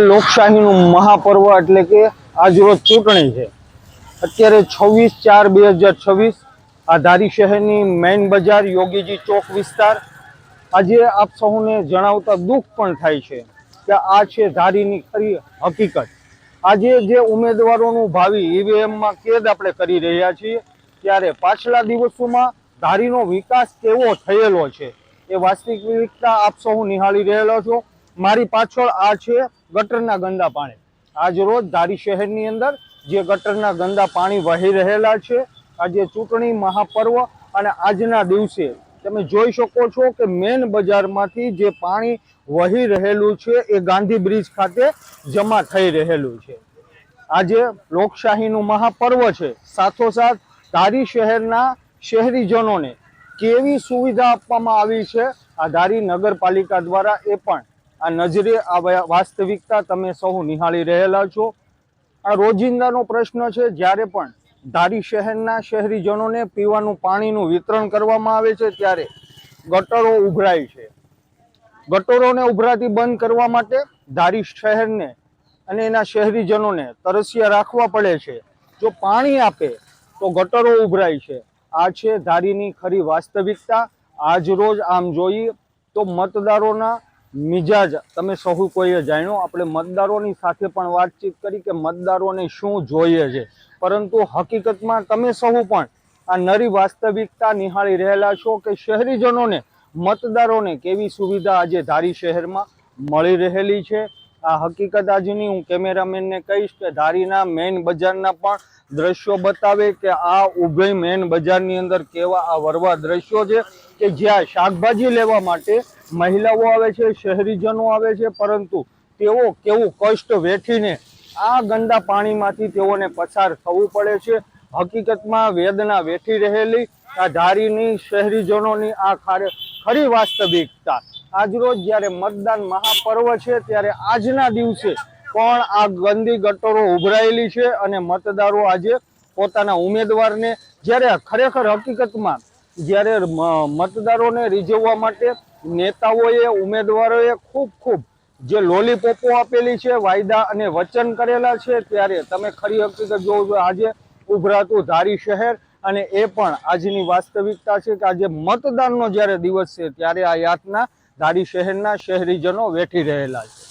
લોકશાહીનું મહાપર્વ એટલે કે આજરોજ ચૂંટણી છે। અત્યારે 26/4/2026 આ ધારી શહેરની મેઇન બજાર યોગીજી ચોક વિસ્તાર। આજે આપ સૌને જણાવતા દુઃખ પણ થાય છે કે આ છે ધારીની ખરી હકીકત। આજે જે ઉમેદવારોનું ભાવિ ઈવીએમમાં કેદ આપણે કરી રહ્યા છીએ, ત્યારે પાછલા દિવસોમાં ધારીનો વિકાસ કેવો થયેલો છે એ વાસ્તવિકતા આપ સૌ નિહાળી રહેલા છો। મારી પાછળ આ છે ગટરના ગંદા પાણી। આજ રોજ ધારી શહેરની અંદર જે ગટરના ગંદા પાણી વહી રહેલા છે, આજે ચૂંટણી મહાપર્વ અને આજના દિવસે તમે જોઈ શકો છો કે મેન બજારમાંથી જે પાણી વહી રહેલું છે એ ગાંધી બ્રિજ ખાતે જમા થઈ રહેલું છે। આજે લોકશાહીનું મહાપર્વ છે, સાથોસાથ ધારી શહેરના શહેરીજનોને કેવી સુવિધા આપવામાં આવી છે આ ધારી નગરપાલિકા દ્વારા, એ પણ આ નજરે આ વાસ્તવિકતા તમે સૌ નિહાળી રહેલા છો। આ રોજિંદાનો પ્રશ્ન છે। જ્યારે પણ ધારી શહેરના શહેરીજનોને પીવાનું પાણીનું વિતરણ કરવામાં આવે છે, ત્યારે ગટરો ઉભરાય છે। ગટરોને ઉભરાતી બંધ કરવા માટે ધારી શહેરને અને એના શહેરીજનોને તરસ્યા રાખવા પડે છે। જો પાણી આપે તો ગટરો ઉભરાય છે। આ છે ધારીની ખરી વાસ્તવિકતા। આજ રોજ આમ જોઈએ તો મતદારોના મિજાજ તમે સહુ કોઈએ જાણ્યો। આપણે મતદારોની સાથે પણ વાતચીત કરી કે મતદારોને શું જોઈએ છે, પરંતુ હકીકતમાં તમે સહુ પણ આ નરી વાસ્તવિકતા નિહાળી રહેલા છો કે શહેરીજનોને મતદારોને કેવી સુવિધા આજે ધારી શહેરમાં મળી રહેલી છે। આ હકીકત આજની હું કેમેરામેનને કહીશ કે ધારીના મેઇન બજારના પણ દ્રશ્યો બતાવે કે આ ઉભી મેઇન બજારની અંદર કેવા આ વરવા દ્રશ્યો છે કે જ્યાં શાકભાજી લેવા માટે મહિલાઓ આવે છે, શહેરીજનો આવે છે, પરંતુ તેઓ કેવું કષ્ટ વેઠીને આ ગંદા પાણીમાંથી તેઓને પસાર થવું પડે છે। હકીકતમાં વેદના વેઠી રહેલી આ ધારીની શહેરીજનોની આ ખરી વાસ્તવિકતા। આજરોજ જ્યારે મતદાન મહાપર્વ છે, ત્યારે આજના દિવસે પણ આ ગંદી ગટરો ઉભરાયેલી છે અને મતદારો આજે પોતાના ઉમેદવારને, જ્યારે ખરેખર હકીકતમાં જ્યારે મતદારોને રીઝવવા માટે નેતાઓએ, ઉમેદવારોએ ખૂબ જે લોલીપોપો આપેલી છે, વાયદા અને વચન કરેલા છે, ત્યારે તમે ખરી હકીકત જોવો છો આજે ઉભરાતું ધારી શહેર। અને એ પણ આજની વાસ્તવિકતા છે કે આજે મતદાનનો જ્યારે દિવસ છે, ત્યારે આ યાતના ધારી શહેરના શહેરીજનો વેઠી રહેલા છે।